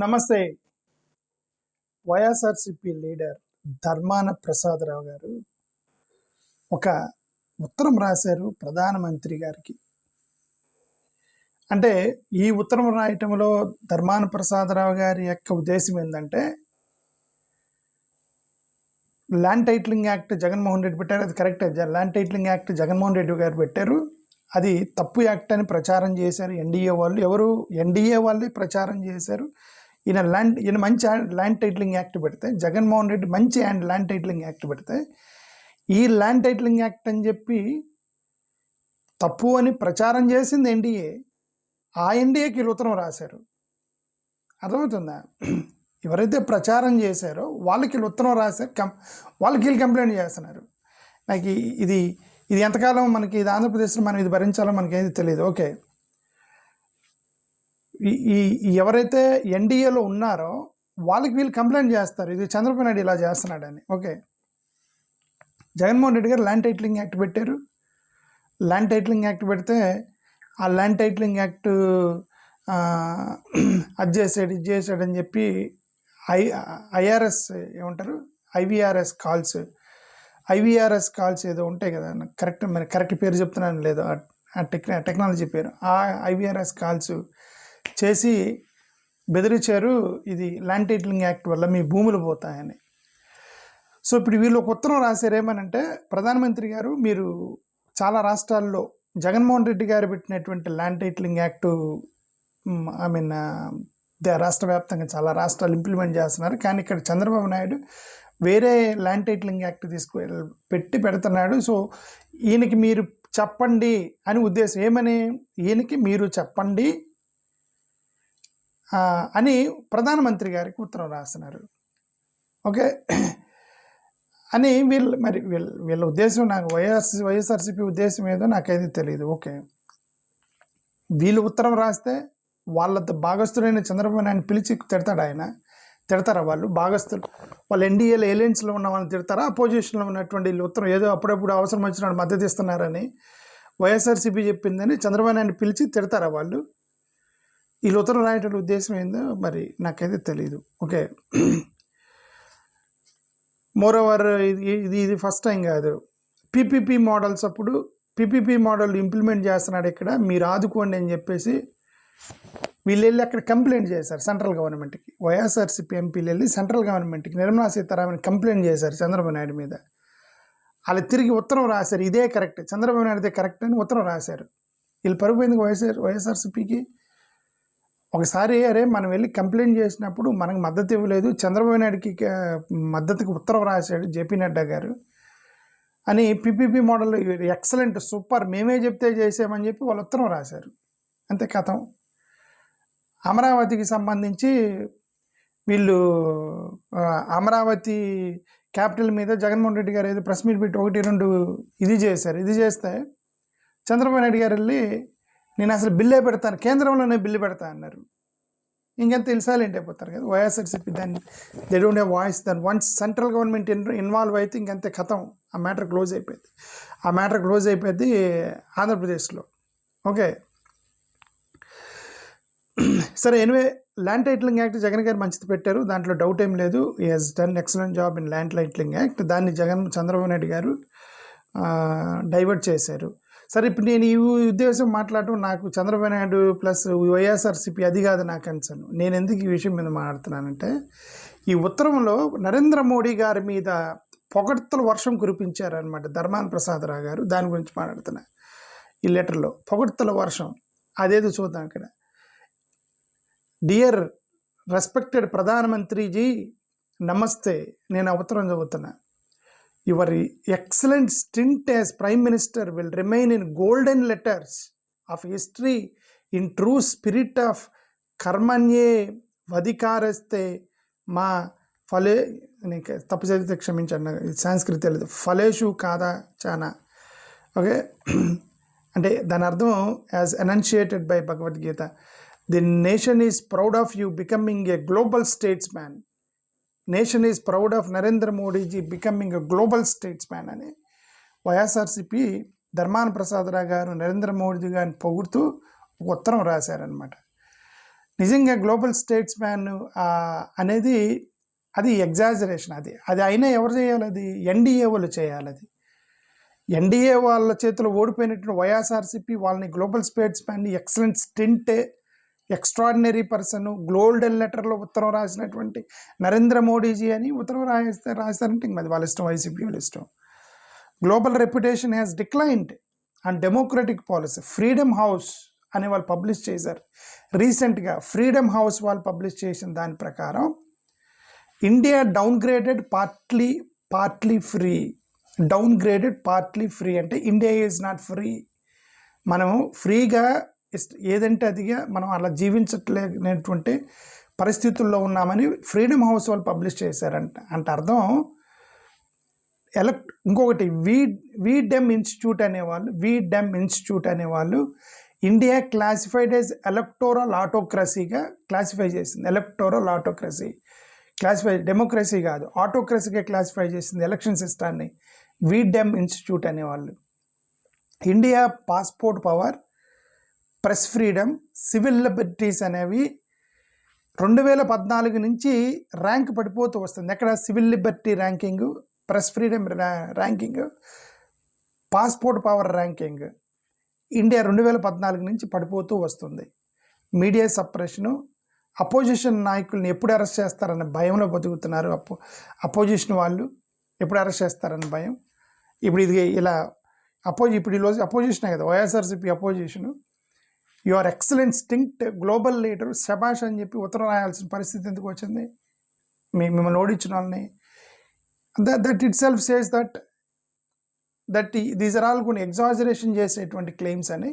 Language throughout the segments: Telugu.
నమస్తే. వైఎస్ఆర్‌సీపీ లీడర్ ధర్మాన ప్రసాదరావు గారు ఒక ఉత్తరం రాశారు ప్రధానమంత్రి గారికి. అంటే ఈ ఉత్తరం రాయటంలో ధర్మాన ప్రసాదరావు గారి యొక్క ఉద్దేశం ఏందంటే, land titling act Jaganmohan Reddy పెట్టారు. అది కరెక్టే. Land titling act Jaganmohan Reddy గారు పెట్టారు. అది తప్పు యాక్ట్ అని ప్రచారం చేశారు ఎన్డీఏ వాళ్ళు. ఎవరు? ఎన్డీఏ వాళ్ళే ప్రచారం చేశారు. ఈయన మంచి ల్యాండ్ టైటిలింగ్ యాక్ట్ పెడితే, జగన్మోహన్ రెడ్డి మంచి ల్యాండ్ టైటిలింగ్ యాక్ట్ పెడితే, ఈ ల్యాండ్ టైటిలింగ్ యాక్ట్ అని చెప్పి తప్పు అని ప్రచారం చేసింది ఎన్డీఏ. ఆ ఎన్డీఏకి వీళ్ళు ఉత్తరం రాశారు. అర్థమవుతుందా? ఎవరైతే ప్రచారం చేశారో వాళ్ళకి వీళ్ళు ఉత్తరం రాశారు. వాళ్ళకి వీళ్ళు కంప్లైంట్ చేస్తున్నారు. నాకు ఇది ఎంతకాలం మనకి ఇది ఆంధ్రప్రదేశ్లో మనం ఇది భరించాలో మనకేది తెలియదు. ఓకే, ఎవరైతే ఎన్డీఏలో ఉన్నారో వాళ్ళకి వీళ్ళు కంప్లైంట్ చేస్తారు, ఇది చంద్రబాబు నాయుడు ఇలా చేస్తున్నాడని. ఓకే, జగన్మోహన్ రెడ్డి గారు ల్యాండ్ టైటిలింగ్ యాక్ట్ పెట్టారు. ల్యాండ్ టైటిలింగ్ యాక్ట్ పెడితే ఆ ల్యాండ్ టైటిలింగ్ యాక్ట్ అది చేసాడు ఇది చేసాడని చెప్పి ఐఆర్ఎస్ ఏమంటారు, ఐవీఆర్ఎస్ కాల్స్ ఏదో ఉంటాయి కదా, కరెక్ట్ పేరు చెప్తున్నాను లేదో, టెక్నాలజీ పేరు. ఆ ఐవీఆర్ఎస్ కాల్స్ చేసి బెదిరించారు, ఇది ల్యాండ్ టైటిలింగ్ యాక్ట్ వల్ల మీ భూములు పోతాయని. సో ఇప్పుడు వీళ్ళు ఒక ఉత్తరం రాశారు. ఏమనంటే, ప్రధానమంత్రి గారు, మీరు చాలా రాష్ట్రాల్లో జగన్మోహన్ రెడ్డి గారు పెట్టినటువంటి ల్యాండ్ టైటిలింగ్ యాక్టు రాష్ట్ర వ్యాప్తంగా చాలా రాష్ట్రాలు ఇంప్లిమెంట్ చేస్తున్నారు, కానీ ఇక్కడ చంద్రబాబు నాయుడు వేరే ల్యాండ్ టైటిలింగ్ యాక్ట్ పెడుతున్నాడు. సో ఈయనకి మీరు చెప్పండి అని ఉద్దేశం. ఏమని? ఈయనకి మీరు చెప్పండి అని ప్రధానమంత్రి గారికి ఉత్తరం రాస్తున్నారు. ఓకే అని వీళ్ళ ఉద్దేశం, నాకు వైఎస్ఆర్సీపీ ఉద్దేశం ఏదో నాకైతే తెలియదు. ఓకే, వీళ్ళు ఉత్తరం రాస్తే వాళ్ళ భాగస్థులైన చంద్రబాబు నాయుడు పిలిచి తిడతారా వాళ్ళు? భాగస్థులు వాళ్ళు ఎన్డీఏలో ఏలియన్స్లో ఉన్న వాళ్ళని తిడతారా? అపోజిషన్లో ఉన్నటువంటి వీళ్ళు ఉత్తరం ఏదో అప్పుడప్పుడు అవసరం వచ్చినప్పుడు మద్దతు ఇస్తున్నారని వైఎస్ఆర్సీపీ చెప్పిందని చంద్రబాబు నాయుడు పిలిచి తిడతారా వాళ్ళు? వీళ్ళు ఉత్తరం రాయటం ఉద్దేశం ఏందో మరి నాకైతే తెలియదు. ఓకే, మోరోవర్ ఇది ఫస్ట్ టైం కాదు. పీపీపీ మోడల్స్ అప్పుడు పీపీపీ మోడల్ ఇంప్లిమెంట్ చేస్తున్నాడు ఇక్కడ, మీరు ఆదుకోండి అని చెప్పేసి వీళ్ళు వెళ్ళి అక్కడ కంప్లైంట్ చేశారు సెంట్రల్ గవర్నమెంట్కి. వైఎస్ఆర్సీపీ ఎంపీలు వెళ్ళి సెంట్రల్ గవర్నమెంట్కి, నిర్మలా సీతారామన్ కంప్లైంట్ చేశారు చంద్రబాబు నాయుడు మీద. వాళ్ళు తిరిగి ఉత్తరం రాశారు, ఇదే కరెక్ట్, చంద్రబాబు నాయుడుదే కరెక్ట్ అని ఉత్తరం రాశారు. వీళ్ళు పరుపోయింది వైఎస్ఆర్సీపీకి. ఒకసారి అరే మనం వెళ్ళి కంప్లైంట్ చేసినప్పుడు మనకు మద్దతు ఇవ్వలేదు, చంద్రబాబు నాయుడుకి మద్దతుకి ఉత్తరం రాశాడు జేపీ నడ్డా గారు అని, పీపీపీ మోడల్ ఎక్సలెంట్ సూపర్ మేమే చెప్తే చేసామని చెప్పి వాళ్ళు ఉత్తరం రాశారు. అంతే కథం. అమరావతికి సంబంధించి వీళ్ళు అమరావతి క్యాపిటల్ మీద జగన్మోహన్ రెడ్డి గారు ఏదో ప్రెస్ మీట్ పెట్టి 1-2 ఇది చేశారు. ఇది చేస్తే చంద్రబాబు నాయుడు గారు వెళ్ళి నేను అసలు బిల్లే పెడతాను, కేంద్రంలోనే బిల్లు పెడతా అన్నారు. ఇంకెంత సైలెంట్ అయిపోతారు కదా వైఎస్ఆర్సీపీ. దాన్ని దే డోంట్ హ్యావ్ వాయిస్. దాన్ని వన్స్ సెంట్రల్ గవర్నమెంట్ ఇన్వాల్వ్ అయితే ఇంకంతే కథం, ఆ మ్యాటర్ క్లోజ్ అయిపోయింది ఆంధ్రప్రదేశ్లో. ఓకే, సరే, anyway land titling act Jagan గారు మంచిది పెట్టారు, దాంట్లో డౌట్ ఏం లేదు. He has done excellent job in land titling act. దాన్ని చంద్రబాబు నాయుడు గారు డైవర్ట్ చేశారు. సరే, ఇప్పుడు నేను ఈ ఉద్దేశం మాట్లాడటం, నాకు చంద్రబాబు నాయుడు ప్లస్ వైఎస్ఆర్సీపీ అది కాదు నా కన్సర్న్. నేను ఎందుకు ఈ విషయం మీద మాట్లాడుతున్నానంటే, ఈ ఉత్తరంలో నరేంద్ర మోడీ గారి మీద పొగడ్తల వర్షం కురిపించారనమాట ధర్మాన ప్రసాదరావు గారు. దాని గురించి మాట్లాడుతున్నా. ఈ లెటర్లో పొగడ్తల వర్షం అదేదో చూద్దాం ఇక్కడ. డియర్ రెస్పెక్టెడ్ ప్రధానమంత్రిజీ నమస్తే, నేను ఉత్తరం చదువుతున్నా. Your excellent stint as prime minister will remain in golden letters of history in true spirit of కర్మణ్యే వధికారస్తే మా ఫలే, తప్పు చదివితే క్షమించండి, సంస్కృతి తెలియదు, ఫలేషు కాదా చానా. ఓకే, అంటే దాని అర్థం as enunciated by Bhagavad Gita, the nation is proud of you becoming a global statesman. Nation is proud of Narendra Modiji becoming a global statesman అని వైఎస్ఆర్సీపీ ధర్మాన ప్రసాదరావు గారు నరేంద్ర మోడీ గారిని పొగుడుతూ ఒక ఉత్తరం రాశారనమాట. నిజంగా గ్లోబల్ స్టేట్స్ మ్యాన్ అనేది అది ఎగ్జాజరేషన్. అది అయినా ఎవరు చేయాలి? అది ఎన్డీఏ వాళ్ళు చేయాలి. అది ఎన్డీఏ వాళ్ళ చేతిలో ఓడిపోయినటువంటి వైఎస్ఆర్సీపీ వాళ్ళని గ్లోబల్ స్టేట్స్ మ్యాన్ని excellent stint, extraordinary person, golden లెటర్లో ఉత్తరం రాసినటువంటి నరేంద్ర మోడీజీ అని ఉత్తరం రాస్తారంటే ఇంక అది వాళ్ళ ఇష్టం, వైసీపీ వాళ్ళ ఇష్టం. Global reputation has declined and democratic policy. Freedom house అని వాళ్ళు పబ్లిష్ చేశారు రీసెంట్గా. ఫ్రీడమ్ హౌస్ వాళ్ళు పబ్లిష్ చేసిన దాని ప్రకారం India downgraded partly free. Downgraded partly free అంటే ఇండియా ఈజ్ నాట్ ఫ్రీ. మనం ఫ్రీగా ఏదంటే అదిగా మనం అలా జీవించట్లేనటువంటి పరిస్థితుల్లో ఉన్నామని ఫ్రీడమ్ హౌస్ వాళ్ళు పబ్లిష్ చేశారంట. అంటే అర్థం ఇంకొకటి వీడెమ్ ఇన్స్టిట్యూట్ అనేవాళ్ళు ఇండియా క్లాసిఫైడ్ యాజ్ ఎలక్టోరల్ ఆటోక్రసీగా క్లాసిఫై చేసింది. ఎలక్టోరల్ ఆటోక్రసీ క్లాసిఫై, డెమోక్రసీ కాదు, ఆటోక్రసీగా క్లాసిఫై చేసింది ఎలక్షన్ సిస్టాన్ని వీడెమ్ ఇన్స్టిట్యూట్ అనేవాళ్ళు. India passport power, press freedom, civil liberties అనేవి 2014 నుంచి ర్యాంక్ పడిపోతూ వస్తుంది. ఎక్కడ? Civil liberty ranking, press freedom ranking, passport power ranking India 2014 నుంచి పడిపోతూ వస్తుంది. మీడియా సప్రెషను, అపోజిషన్ నాయకుల్ని ఎప్పుడు అరెస్ట్ చేస్తారన్న భయంలో బతుకుతున్నారు. అపోజిషన్ వాళ్ళు ఎప్పుడు అరెస్ట్ చేస్తారన్న భయం. ఇప్పుడు ఇది ఇలా ఇప్పుడు ఈరోజు అపోజిషనే కదా, YSRCP opposition. You are excellent stint global leader శబాష్ అని చెప్పి ఉత్తరం రాయాల్సిన పరిస్థితి ఎందుకు వచ్చింది? మిమ్మల్ని ఓడించిన వాళ్ళని. That itself says that these are all కొన్ని ఎగ్జాజరేషన్ చేసేటువంటి క్లెయిమ్స్ అని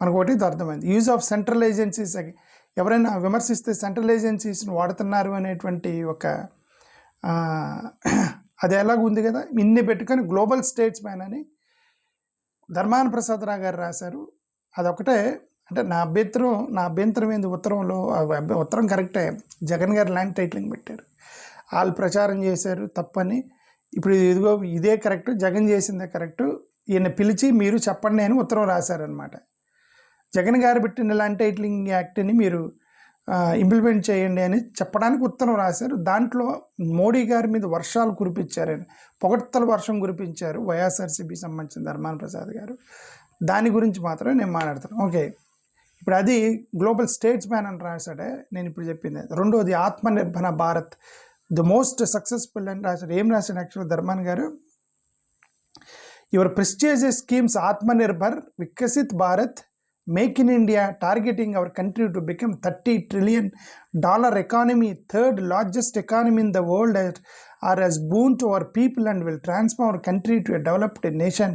మనకు ఒకటి అర్థమైంది. యూజ్ ఆఫ్ సెంట్రల్ ఏజెన్సీస్, ఎవరైనా విమర్శిస్తే సెంట్రల్ ఏజెన్సీస్ని వాడుతున్నారు అనేటువంటి ఒక అది ఎలాగుంది కదా. ఇన్ని పెట్టుకొని గ్లోబల్ స్టేట్స్ మ్యాన్ అని ధర్మాన ప్రసాద్ రావు గారు రాశారు. అదొకటే. అంటే నా అభ్యంతరం ఏంది ఉత్తరంలో? ఉత్తరం కరెక్టే, జగన్ గారు ల్యాండ్ టైటిలింగ్ పెట్టారు, వాళ్ళు ప్రచారం చేశారు తప్పని. ఇప్పుడు ఇదిగో ఇదే కరెక్ట్, జగన్ చేసిందే కరెక్ట్, ఈయన పిలిచి మీరు చెప్పండి అని ఉత్తరం రాశారనమాట. జగన్ గారు పెట్టిన ల్యాండ్ టైటిలింగ్ యాక్ట్ని మీరు ఇంప్లిమెంట్ చేయండి అని చెప్పడానికి ఉత్తరం రాశారు. దాంట్లో మోడీ గారి మీద వర్షాలు కురిపించారని, పొగడ్తల వర్షం కురిపించారు వైఎస్ఆర్సీపీ సంబంధించిన ధర్మాన ప్రసాద్ గారు. దాని గురించి మాత్రమే నేను మాట్లాడుతాను. ఓకే, ఇప్పుడు అది గ్లోబల్ స్టేట్స్ మ్యాన్ అని రాశాడే నేను ఇప్పుడు చెప్పింది. రెండోది Atmanirbhar Bharat, the most successful అని రాశాడు. ఏం రాశాడు యాక్చువల్గా ధర్మాన్ గారు? Your prestigious schemes Atmanirbhar, Viksit Bharat, make in India, targeting our country to become $30 trillion economy, third largest economy in the world, are as boon to our people and will transform our country to a developed nation.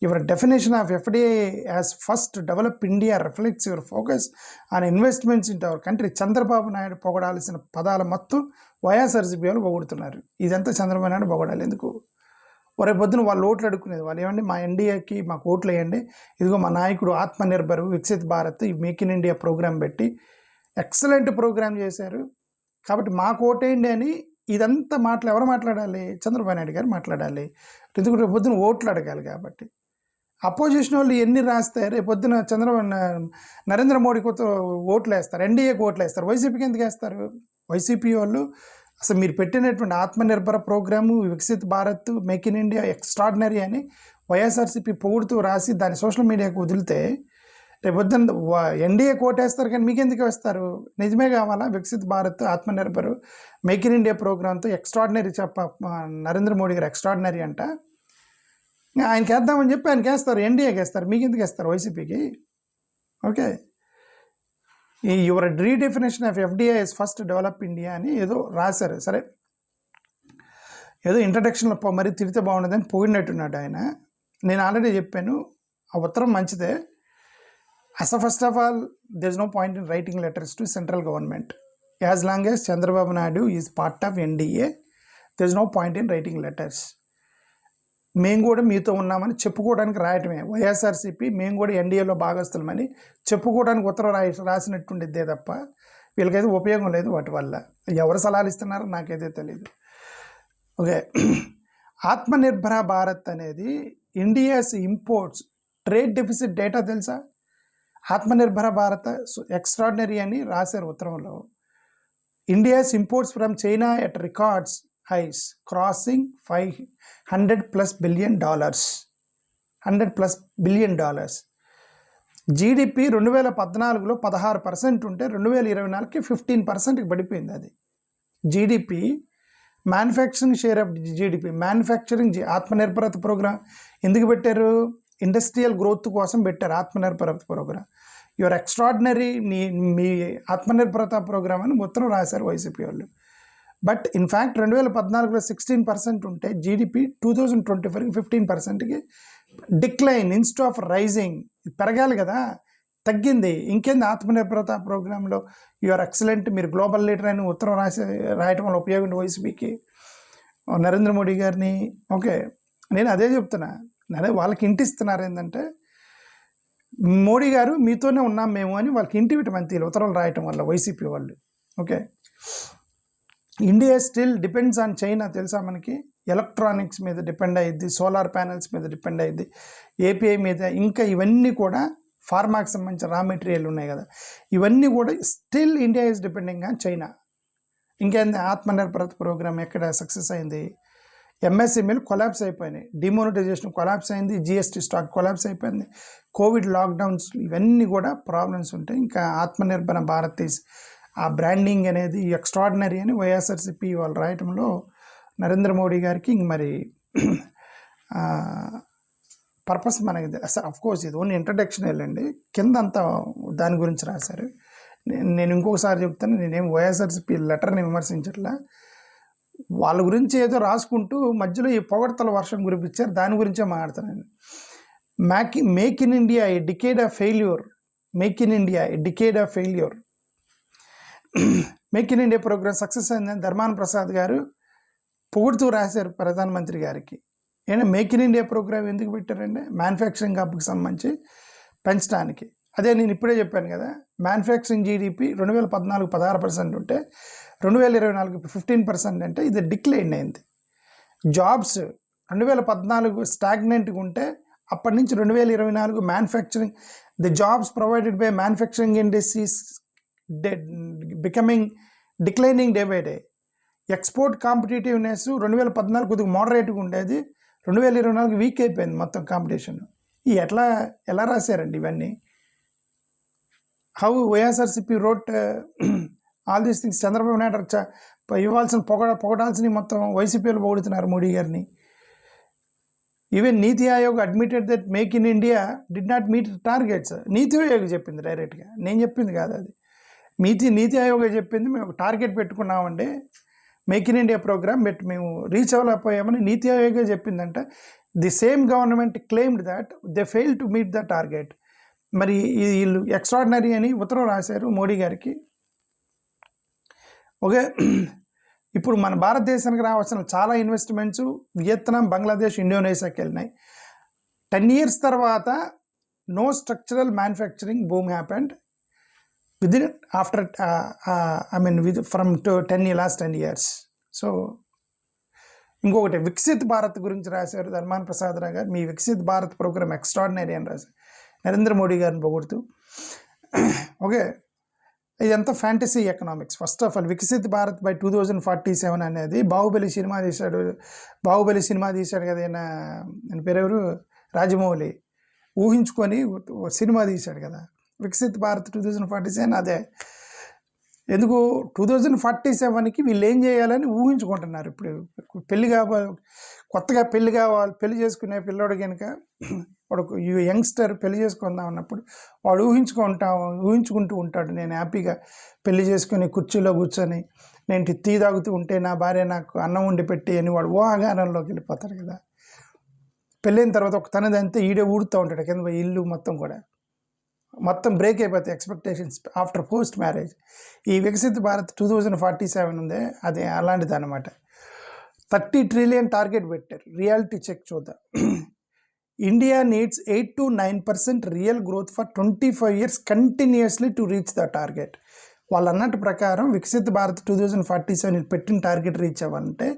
Your definition of FDA as first develop India reflects your focus on investments into our country. Chandrababu Naidu పొగడాల్సిన పదాల మొత్తం వైఎస్ఆర్సీపీ వాళ్ళు పొగుడుతున్నారు. ఇదంతా చంద్రబాబు నాయుడు పొగడాలి ఎందుకు? రేపు పొద్దున వాళ్ళు ఓట్లు అడుక్కునేది వాళ్ళు ఏమండి, మా ఎన్డీఏకి మాకు ఓట్లు వేయండి, ఇదిగో మా నాయకుడు ఆత్మనిర్భర్, వికసిత్ భారత్, ఈ మేక్ ఇన్ ఇండియా ప్రోగ్రాం పెట్టి ఎక్సలెంట్ ప్రోగ్రాం చేశారు కాబట్టి మాకు ఓటేయండి అని ఇదంతా ఎవరు మాట్లాడాలి? చంద్రబాబు నాయుడు గారు మాట్లాడాలి. ఎందుకు? రేపు పొద్దున ఓట్లు అడగాలి కాబట్టి. అపోజిషన్ వాళ్ళు ఎన్ని రాస్తే రేపు పొద్దున నరేంద్ర మోడీకి ఓట్లు వేస్తారు, ఎన్డీఏకి ఓట్లు వేస్తారు, వైసీపీకి ఎందుకు వేస్తారు? వైసీపీ వాళ్ళు అసలు మీరు పెట్టినటువంటి Atmanirbhar program, Viksit Bharat, make in India extraordinary అని వైఎస్ఆర్సీపీ పొగుడుతూ రాసి దాన్ని సోషల్ మీడియాకు వదిలితే రేపు పొద్దున్న ఎన్డీఏ కోటేస్తారు కానీ మీకు ఎందుకు వేస్తారు? నిజమే కావాలా? Viksit Bharat, Atmanirbhar, make in India ప్రోగ్రామ్తో ఎక్స్ట్రాడినరీ నరేంద్ర మోడీ గారు ఎక్స్ట్రాడినరీ అంట. ఆయనకి వేద్దామని చెప్పి ఆయనకి వేస్తారు, ఎన్డీఏకి వేస్తారు, మీకు ఎందుకు వేస్తారు వైసీపీకి? Okay, your redefinition of FDI is first develop India అని ఏదో రాశారు. సరే, ఏదో ఇంట్రడక్షన్లో మరి తిరిగితే బాగుండదని పోయినట్టున్నాడు ఆయన. నేను ఆల్రెడీ చెప్పాను, ఆ ఉత్తరం మంచిదే. అసలు first of all there is no point in writing letters to central government. As long as Chandrababu Naidu is part of NDA, there is no point in writing letters. మేము కూడా మీతో ఉన్నామని చెప్పుకోవడానికి రాయటమే. వైఎస్ఆర్సీపీ మేము కూడా ఎన్డీఏలో భాగస్తులమని చెప్పుకోవడానికి ఉత్తరం రాసినట్టుండిద్దే తప్ప వీళ్ళకైతే ఉపయోగం లేదు వాటి వల్ల. ఎవరు సలహాలు ఇస్తున్నారో నాకైతే తెలియదు. ఓకే, ఆత్మనిర్భర భారత్ అనేది India's imports trade deficit data తెలుసా? ఆత్మనిర్భర భారత ఎక్స్ట్రాడినరీ అని రాశారు ఉత్తరంలో. India's imports from China at records highs crossing $500+ billion, $100+ billion. GDP 2014లో 16% ఉంటే 2024కి 15%కి పడిపోయింది. అది GDP manufacturing share of GDP. Manufacturing Atmanirbharta programme ఎందుకు పెట్టారు? ఇండస్ట్రియల్ గ్రోత్ కోసం పెట్టారు ఆత్మనిర్భరత ప్రోగ్రామ్. యువర్ ఎక్స్ట్రాడినరీ మీ ఆత్మనిర్భరత ప్రోగ్రామ్ అని మొత్తం రాశారు వైసీపీ వాళ్ళు. బట్ ఇన్ఫ్యాక్ట్ 2014లో 16% ఉంటే జీడిపి 2024కి 15%కి డిక్లైన్ ఇన్స్టెడ్ ఆఫ్ రైజింగ్. పెరగాలి కదా, తగ్గింది. ఇంకేంది ఆత్మనిర్భరత ప్రోగ్రాంలో యూఆర్ ఎక్సలెంట్, మీరు గ్లోబల్ లీడర్ అని ఉత్తరం రాయటం వల్ల ఉపయోగం వైసీపీకి, నరేంద్ర మోడీ గారిని. ఓకే, నేను అదే చెప్తున్నా. అదే వాళ్ళకి ఇంటిస్తున్నారు ఏంటంటే మోడీ గారు మీతోనే ఉన్నాం మేము అని వాళ్ళకి ఇంటి మంత్రులు ఉత్తరాలు రాయటం వల్ల వైసీపీ వాళ్ళు. Okay, India still depends on China తెలుసా మనకి. ఎలక్ట్రానిక్స్ మీద డిపెండ్ అయ్యిద్ది, సోలార్ ప్యానెల్స్ మీద డిపెండ్ అయ్యిద్ది, ఏపీఐ మీద, ఇంకా ఇవన్నీ కూడా ఫార్మాకి సంబంధించిన రా మెటీరియల్ ఉన్నాయి కదా, ఇవన్నీ కూడా still India is depending on China. ఇంకేంది ఆత్మనిర్భరత ప్రోగ్రామ్ ఎక్కడ సక్సెస్ అయింది? ఎంఎస్ఎంఈలు కొలాప్స్ అయిపోయినాయి, డిమోనిటైజేషన్ కొలాప్స్ అయింది, జిఎస్టీ స్టాక్ కొలాప్స్ అయిపోయింది, కోవిడ్ లాక్డౌన్స్, ఇవన్నీ కూడా ప్రాబ్లమ్స్ ఉంటాయి. ఇంకా ఆత్మనిర్భర భారత్ ఆ బ్రాండింగ్ అనేది ఎక్స్ట్రాడినరీ అని వైఎస్ఆర్సీపీ వాళ్ళు రాయటంలో నరేంద్ర మోడీ గారికి ఇంక మరి పర్పస్ మనకి అఫ్కోర్స్ ఇది ఓన్లీ ఇంట్రడక్షన్ వెళ్ళండి, కింద అంతా దాని గురించి రాశారు. నేను ఇంకొకసారి చెప్తాను, నేనేం వైఎస్ఆర్సీపీ లెటర్ని విమర్శించట్లా, వాళ్ళ గురించి ఏదో రాసుకుంటూ మధ్యలో ఈ పొగడ్తల వర్షం కురిపించారు, దాని గురించే మాట్లాడుతున్నాను. Make in India a decade of failure, make in India a decade of failure. Make in India program success అయిందని ధర్మాన ప్రసాద్ గారు పొగుడుతూ రాశారు ప్రధానమంత్రి గారికి. ఏమైనా మేక్ ఇన్ ఇండియా ప్రోగ్రామ్ ఎందుకు పెట్టారంటే మ్యానుఫ్యాక్చరింగ్ హబ్కి సంబంధించి పెంచడానికి. అదే నేను ఇప్పుడే చెప్పాను కదా, మ్యానుఫ్యాక్చరింగ్ జీడిపి 2014 16% ఉంటే 2024 15% అంటే ఇది డిక్లైన్ అయింది. జాబ్స్ 2014 స్టాగ్నెంట్గా ఉంటే అప్పటి నుంచి 2024 manufacturing the jobs provided by manufacturing industries becoming declining day by day. Export competitiveness 2014 కొద్దిగా మోడరేట్గా ఉండేది, 2024 వీక్ అయిపోయింది మొత్తం కాంపిటీషన్. ఎలా రాశారండి ఇవన్నీ? How YSRCP wrote all these things. Chandrababu Naidu ఇవ్వాల్సిన పొగడాల్సిన మొత్తం వైసీపీలో పొగుడుతున్నారు మోడీ గారిని. Even NITI Aayog admitted that make in India did not meet targets. నీతి ఆయోగ్ చెప్పింది డైరెక్ట్గా, నేను చెప్పింది కాదు అది. నీతి ఆయోగ్ చెప్పింది, మేము ఒక టార్గెట్ పెట్టుకున్నామండి మేక్ ఇన్ ఇండియా ప్రోగ్రామ్ మేము రీచ్ అవ్వలేకపోయామని నీతి ఆయోగే చెప్పిందంటే the same government claimed that they fail to meet the target. మరి వీళ్ళు ఎక్స్ట్రాడినరీ అని ఉత్తరం రాశారు మోడీ గారికి. ఓకే, ఇప్పుడు మన భారతదేశానికి రావాల్సిన చాలా ఇన్వెస్ట్మెంట్స్ వియత్నాం, బంగ్లాదేశ్, ఇండోనేషియాకి వెళ్ళినాయి. 10 years తర్వాత no structural manufacturing boom happened within after from last 10 years. So ఇంకొకటి వికసిత్ భారత్ గురించి రాశారు ధర్మాన ప్రసాద్ రావు గారు. మీ వికసిత్ భారత్ ప్రోగ్రామ్ ఎక్స్ట్రాడినరీ అని రాశారు నరేంద్ర మోడీ గారిని పొగుడుతూ. ఓకే, ఇదంతా fantasy economics. First of all Viksit Bharat by 2047 అనేది బాహుబలి సినిమా తీశాడు కదా ఆయన పేరెవరు, రాజమౌళి, ఊహించుకొని సినిమా తీశాడు కదా వికసిత్ భారత్ 2047. అదే ఎందుకు 2047కి వీళ్ళు ఏం చేయాలని ఊహించుకుంటున్నారు. ఇప్పుడు కొత్తగా పెళ్లి చేసుకునే పిల్లోడు కనుక వాడు యంగ్స్టర్ పెళ్లి చేసుకుందాం అన్నప్పుడు వాడు ఊహించుకుంటూ ఉంటాడు, నేను హ్యాపీగా పెళ్లి చేసుకుని కుర్చీలో కూర్చొని నేను టీ తాగుతూ ఉంటే నా భార్య నాకు అన్నం వండి పెట్టి అని వాడు ఊహాగానంలోకి వెళ్ళిపోతాడు కదా. పెళ్ళైన తర్వాత ఒక తనదంతా ఈడే ఊడుతూ ఉంటాడు కింద ఇల్లు మొత్తం బ్రేక్ అయిపోతాయి ఎక్స్పెక్టేషన్స్ ఆఫ్టర్ పోస్ట్ మ్యారేజ్. ఈ వికసిత్ భారత్ 2047 ఉందే అది అలాంటిది అనమాట. 30 trillion టార్గెట్ పెట్టారు. రియాలిటీ చెక్ చూద్దాం. India needs 8 to 9% real growth for 25 years continuously to reach the target. వాళ్ళు అన్నట్టు ప్రకారం వికసిత్ భారత్ 2047 పెట్టిన టార్గెట్ రీచ్ అవ్వాలంటే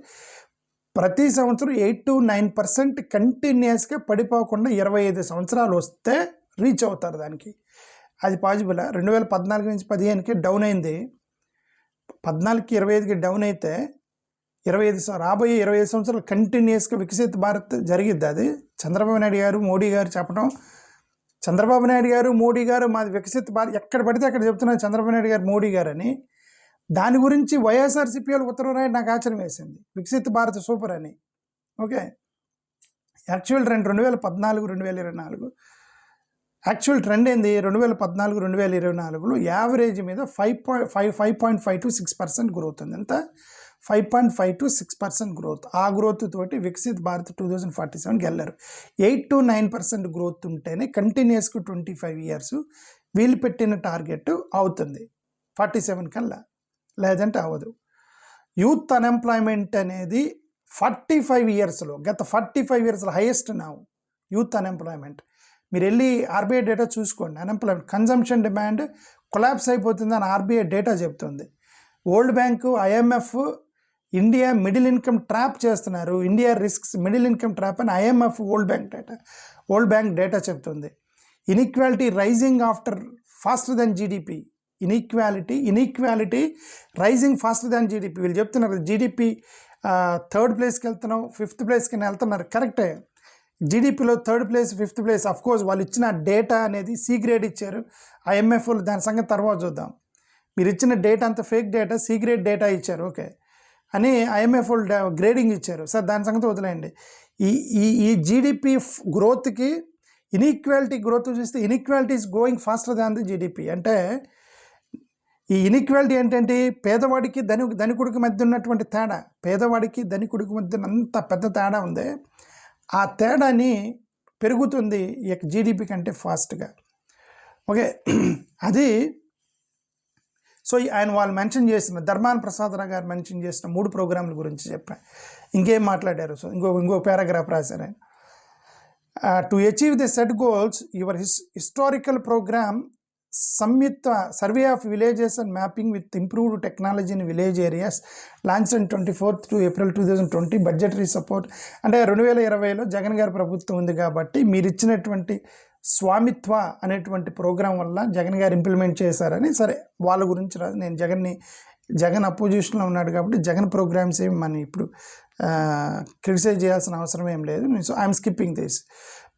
ప్రతి సంవత్సరం 8 to 9% కంటిన్యూస్గా పడిపోకుండా 25 సంవత్సరాలు వస్తే రీచ్ అవుతారు దానికి. అది పాజిబుల్. 2014 నుంచి 15కి డౌన్ అయింది, 14కి 25కి డౌన్ అయితే 25 రాబోయే 25 సంవత్సరాలు కంటిన్యూస్గా వికసిత భారత్ జరిగిద్ది. అది చంద్రబాబు నాయుడు గారు మోడీ గారు చెప్పడం, చంద్రబాబు నాయుడు గారు మోడీ గారు మాది వికసిత భారత్ ఎక్కడ పడితే అక్కడ చెప్తున్నారు చంద్రబాబు నాయుడు గారు మోడీ గారు అని. దాని గురించి వైఎస్ఆర్సీపీ వాళ్ళు ఉత్తరం రాయడం నాకు ఆశ్చర్యం వేసింది, వికసిత భారత్ సూపర్ అని. Okay, actual trend 2014-2024 actual trend ఏంది? 2014-2024లో యావరేజ్ మీద 5.5 to 6% గ్రోత్ ఉంది. ఎంత? 5.5 to 6% గ్రోత్. ఆ గ్రోత్ తోటి వికసిత్ భారత్ 2047కి వెళ్ళారు. 8 to 9% గ్రోత్ ఉంటేనే కంటిన్యూస్గా 25 years వీళ్ళు పెట్టిన టార్గెట్ అవుతుంది 47 కల్లా, లేదంటే అవ్వదు. యూత్ అన్ఎంప్లాయ్మెంట్ అనేది 45 yearsలో, గత 45 yearsలో హైయెస్ట్ నా యూత్ అన్ఎంప్లాయ్మెంట్. మీరు వెళ్ళి ఆర్బీఐ డేటా చూసుకోండి. అన్ఎంప్లాయ్మెంట్ కన్జంప్షన్ డిమాండ్ కొలాప్స్ అయిపోతుందని ఆర్బీఐ డేటా చెప్తుంది. World bank, IMF India middle income trap చేస్తున్నారు, India risks middle income trap అని ఐఎంఎఫ్ వరల్డ్ బ్యాంక్ డేటా చెప్తుంది. Inequality rising after faster then GDP. Inequality rising faster than GDP. వీళ్ళు చెప్తున్నారు జీడిపి 3rd ప్లేస్కి వెళ్తున్నాం, 5th ప్లేస్కి వెళ్తున్నారు. కరెక్టే, జీడిపిలో 3rd place 5th place. Of course వాళ్ళు ఇచ్చిన డేటా అనేది సి గ్రేడ్ ఇచ్చారు ఐఎంఎఫ్, దాని సంగతి తర్వాత చూద్దాం. మీరు ఇచ్చిన డేటా అంతా fake data, C grade data ఇచ్చారు ఓకే అని ఐఎంఎఫ్ గ్రేడింగ్ ఇచ్చారు. సార్ దాని సంగతి వదిలేయండి. ఈ జీడిపి గ్రోత్కి ఇన్ఈక్వాలిటీ గ్రోత్ చూస్తే inequality is going faster than the GDP. అంటే ఈ ఇన్ఈక్వాలిటీ ఏంటంటే పేదవాడికి ధనికుడికి మధ్య ఉన్నటువంటి తేడా, పేదవాడికి ధనికుడికి మధ్య అంత పెద్ద తేడా ఉంది. ఆ తేడాని పెరుగుతుంది ఈ యొక్క జీడిపి కంటే ఫాస్ట్గా. ఓకే, అది సో వాళ్ళు మెన్షన్ చేసిన ధర్మాన ప్రసాదరావు గారు మెన్షన్ చేసిన 3 ప్రోగ్రాంల గురించి చెప్పాను. ఇంకేం మాట్లాడారు? సో ఇంకో పారాగ్రాఫ్ రాశారు ఆయన. To achieve the set goals your historical program సంయుక్త survey of villages and mapping with improved technology in village areas launch on 24th April 2020 budgetary support. అంటే 2020లో జగన్ గారి ప్రభుత్వం ఉంది కాబట్టి మీరు ఇచ్చినటువంటి స్వామిత్వ అనేటువంటి ప్రోగ్రాం వల్ల జగన్ గారు ఇంప్లిమెంట్ చేశారని. సరే వాళ్ళ గురించి రాదు, నేను జగన్ అపోజిషన్లో ఉన్నాడు కాబట్టి జగన్ ప్రోగ్రామ్స్ ఏమి మనం ఇప్పుడు క్రిటిసైజ్ చేయాల్సిన అవసరం ఏం లేదు. So I'm skipping this.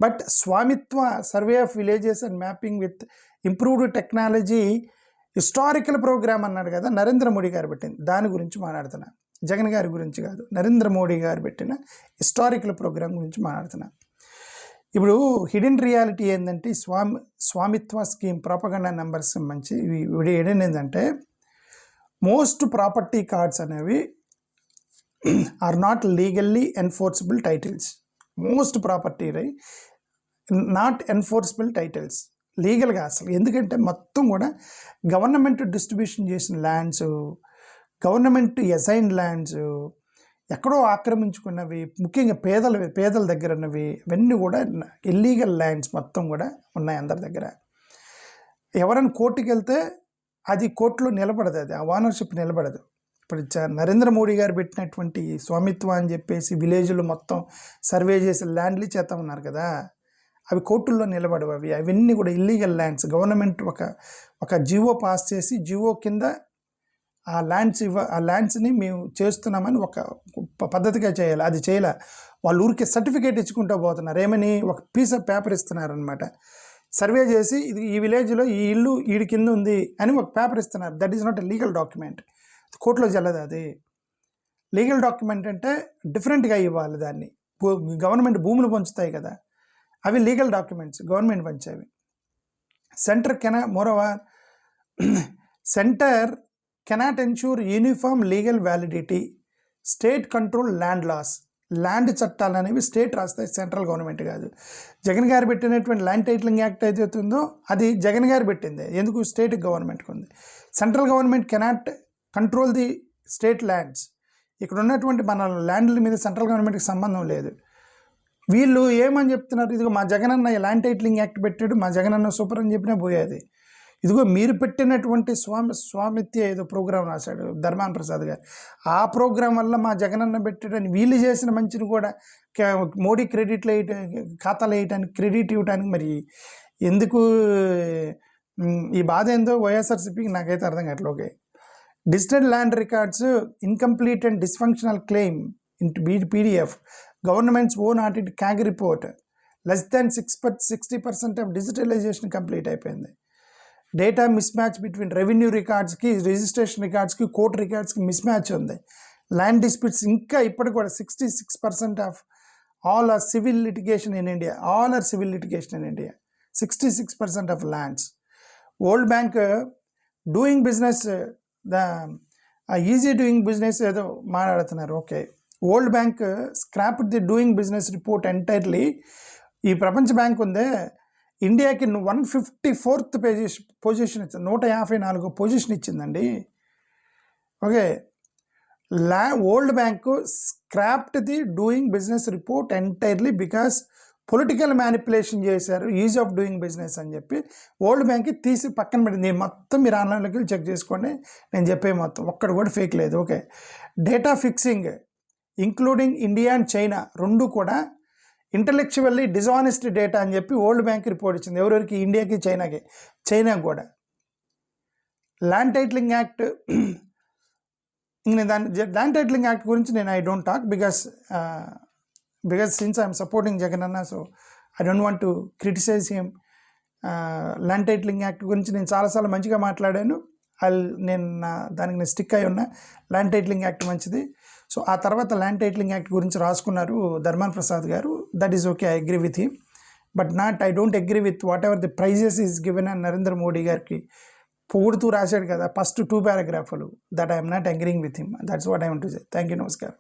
But Svamitva survey of villages and mapping with improved technology historical program అన్నాడు కదా, నరేంద్ర మోడీ గారు పెట్టింది. దాని గురించి మాట్లాడుతున్నా, జగన్ గారి గురించి కాదు. నరేంద్ర మోడీ గారు పెట్టిన హిస్టారికల్ ప్రోగ్రామ్ గురించి మాట్లాడుతున్నా. ఇప్పుడు హిడెన్ రియాలిటీ ఏంటంటే స్వామిత్వ స్కీమ్ ప్రాపగండా నెంబర్స్ మంచి హిడెన్ ఏంటంటే మోస్ట్ ప్రాపర్టీ కార్డ్స్ అనేవి are not legally enforceable titles. Most property not enforceable titles లీగల్గా అసలు. ఎందుకంటే మొత్తం కూడా గవర్నమెంట్ డిస్ట్రిబ్యూషన్ చేసిన ల్యాండ్స్, గవర్నమెంట్ అసైన్డ్ ల్యాండ్స్, ఎక్కడో ఆక్రమించుకున్నవి, ముఖ్యంగా పేదల దగ్గర ఉన్నవి, ఇవన్నీ కూడా ఇల్లీగల్ ల్యాండ్స్ మొత్తం కూడా ఉన్నాయి అందరి దగ్గర. ఎవరైనా కోర్టుకి వెళ్తే అది కోర్టులో నిలబడదు, అది ఆ ఓనర్షిప్ నిలబడదు. ఇప్పుడు నరేంద్ర మోడీ గారు పెట్టినటువంటి స్వామిత్వ అని చెప్పేసి విలేజ్లో మొత్తం సర్వే చేసి ల్యాండ్లు చేస్తా ఉన్నారు కదా, అవి కోర్టుల్లో నిలబడవు. అవన్నీ కూడా ఇల్లీగల్ ల్యాండ్స్. గవర్నమెంట్ ఒక జివో పాస్ చేసి జివో కింద ఆ ల్యాండ్స్ని మేము చేస్తున్నామని ఒక పద్ధతిగా చేయాలి. అది చేయలే, వాళ్ళు ఊరికే సర్టిఫికేట్ ఇచ్చుకుంటూ పోతున్నారు. ఏమని? ఒక పీస్ ఆఫ్ పేపర్ ఇస్తున్నారనమాట. సర్వే చేసి ఇది ఈ విలేజ్లో ఈ ఇల్లు ఈడి కింద ఉంది అని ఒక పేపర్ ఇస్తున్నారు. That is not a legal document. కోర్టులో చెల్లదు. అది లీగల్ డాక్యుమెంట్ అంటే డిఫరెంట్గా ఇవ్వాలి. దాన్ని గవర్నమెంట్ భూములు పంచుతాయి కదా, అవి లీగల్ డాక్యుమెంట్స్, గవర్నమెంట్ పంచేవి. Centre cannot ensure uniform legal validity, state control land laws. Land చట్టాలు అనేవి స్టేట్ రాస్తాయి, సెంట్రల్ గవర్నమెంట్ కాదు. జగన్ గారు పెట్టినటువంటి ల్యాండ్ టైటిలింగ్ యాక్ట్ ఏదైతే ఉందో అది జగన్ గారు పెట్టింది. ఎందుకు? స్టేట్ గవర్నమెంట్కి ఉంది. Central government cannot control the state lands. ఇక్కడ ఉన్నటువంటి మన ల్యాండ్ల మీద సెంట్రల్ గవర్నమెంట్కి సంబంధం లేదు. వీళ్ళు ఏమని చెప్తున్నారు? ఇదిగో మా జగనన్న ల్యాండ్ టైటిలింగ్ యాక్ట్ పెట్టాడు, మా జగనన్న సూపర్ అని చెప్పినా పోయేది. ఇదిగో మీరు పెట్టినటువంటి స్వామిత్య ఏదో ప్రోగ్రాం రాశాడు ధర్మాన ప్రసాద్ గారు, ఆ ప్రోగ్రాం వల్ల మా జగనన్న పెట్టాడని వీళ్ళు చేసిన మంచిని కూడా మోడీ ఖాతాలు వేయటానికి క్రెడిట్ ఇవ్వడానికి మరి ఎందుకు ఈ బాధ ఏందో వైఎస్ఆర్సీపీకి నాకైతే అర్థం కావట్లేదు. Okay, digital land records incomplete and dysfunctional claim in PDF, government's own audit CAG report, less than 60% of digitalisation complete అయిపోయింది. Data mismatch between revenue రికార్డ్స్కి, రిజిస్ట్రేషన్ రికార్డ్స్కి, కోర్ట్ రికార్డ్స్కి మిస్ మ్యాచ్ ఉంది. ల్యాండ్ డిస్ప్యూట్స్ ఇంకా ఇప్పటికి కూడా 66% of all are civil litigation in India, 66% of lands. World bank doing business, easy doing business ఏదో మాట్లాడుతున్నారు. Okay, world bank scrap the doing business report entirely. ఈ ప్రపంచ బ్యాంక్ ఉందే, ఇండియాకి 154th పొజిషన్ ఇచ్చింది, 154 పొజిషన్ ఇచ్చిందండి. Okay, world bank scrapped the doing business report entirely because political manipulation చేశారు, ఈజ్ ఆఫ్ డూయింగ్ బిజినెస్ అని చెప్పి వరల్డ్ బ్యాంక్కి తీసి పక్కన పెట్టింది. మొత్తం మీరు ఆన్లైన్లోకి వెళ్ళి చెక్ చేసుకోండి, నేను చెప్పే మొత్తం ఒక్కడు కూడా ఫేక్ లేదు. Okay, data fixing including India and China రెండు కూడా ఇంటలెక్చువల్లీ డిజానెస్ట్ డేటా అని చెప్పి వరల్డ్ బ్యాంక్ రిపోర్ట్ ఇచ్చింది. ఎవరెవరికి? ఇండియాకి, చైనాకి కూడా. Land titling act, land titling act గురించి నేను I don't talk because since I'm supporting Jagan అన్న, so I don't want to criticise him. Land titling act గురించి నేను చాలాసార్లు మంచిగా మాట్లాడాను. దానికి నేను స్టిక్ అయి ఉన్నా. ల్యాండ్ టైటిలింగ్ యాక్ట్ మంచిది. సో ఆ తర్వాత ల్యాండ్ టైటిలింగ్ యాక్ట్ గురించి రాసుకున్నారు ధర్మాన ప్రసాద్ గారు. That is okay, I agree with him, but I don't agree with whatever the praises is given and Narendra Modi గారికి పొగుడుతూ రాశాడు కదా first 2 paragraphs. That I'm not agreeing with him. That's what I want to say. Thank you, నమస్కారం.